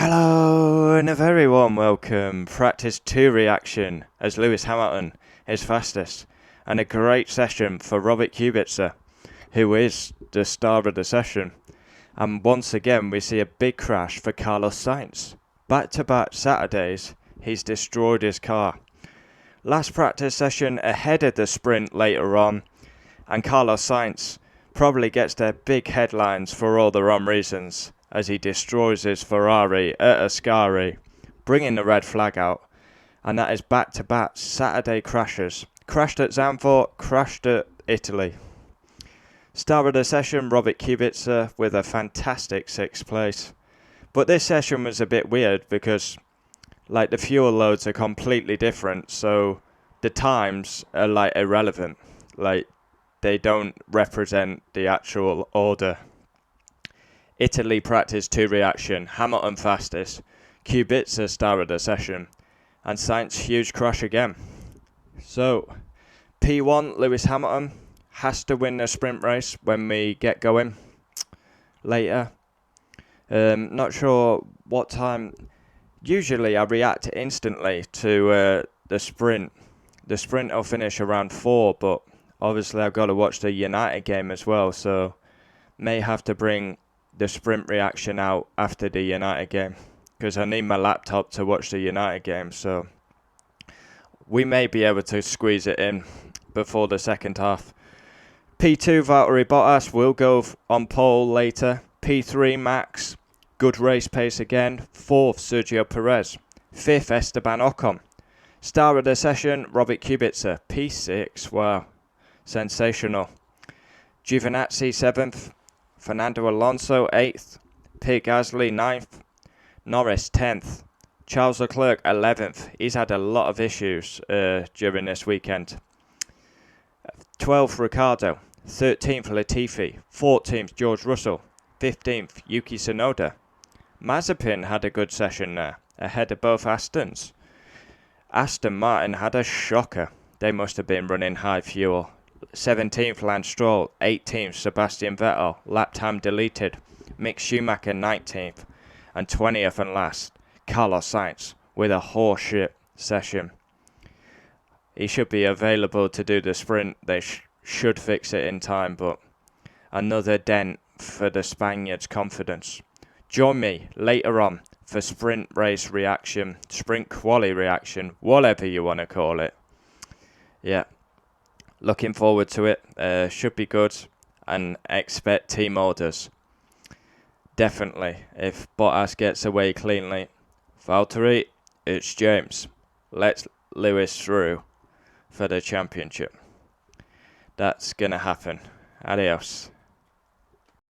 Hello and a very warm welcome. Practice 2 reaction as Lewis Hamilton is fastest, and a great session for Robert Kubica, who is the star of the session. And once again we see a big crash for Carlos Sainz. Back-to-back Saturdays he's destroyed his car. Last practice session ahead of the sprint later on, and Carlos Sainz probably gets their big headlines for all the wrong reasons, as he destroys his Ferrari at Ascari, bringing the red flag out. And that is back-to-back Saturday crashes. Crashed at Zandvoort, crashed at Italy. Star of the session, Robert Kubica, with a fantastic 6th place. But this session was a bit weird because the fuel loads are completely different, so the times are irrelevant. They don't represent the actual order. Italy practice 2 reaction, Hamilton fastest, Kubica star of the session, and Sainz huge crash again. So, P1 Lewis Hamilton has to win the sprint race when we get going later. Not sure what time. Usually I react instantly to the sprint. The sprint will finish around 4, but obviously I've got to watch the United game as well, so may have to bring the sprint reaction out after the United game, because I need my laptop to watch the United game, so we may be able to squeeze it in before the second half. P2 Valtteri Bottas will go on pole later. P3 Max, good race pace again. 4th Sergio Perez. 5th Esteban Ocon. Star of the session Robert Kubica. P6, wow, sensational. Giovinazzi 7th. Fernando Alonso 8th, Pierre Gasly 9th, Norris 10th, Charles Leclerc 11th. He's had a lot of issues during this weekend. 12th Ricciardo, 13th Latifi, 14th George Russell, 15th Yuki Tsunoda. Mazepin had a good session there, ahead of both Astons. Aston Martin had a shocker. They must have been running high fuel. 17th Lance Stroll, 18th Sebastian Vettel, lap time deleted, Mick Schumacher 19th, and 20th and last, Carlos Sainz with a horseshit session. He should be available to do the sprint. They should fix it in time, but another dent for the Spaniards' confidence. Join me later on for sprint race reaction, sprint quali reaction, whatever you want to call it. Yeah. Looking forward to it. Should be good, and expect team orders. Definitely, if Bottas gets away cleanly. Valtteri, it's James. Let's Lewis through for the championship. That's gonna happen. Adios.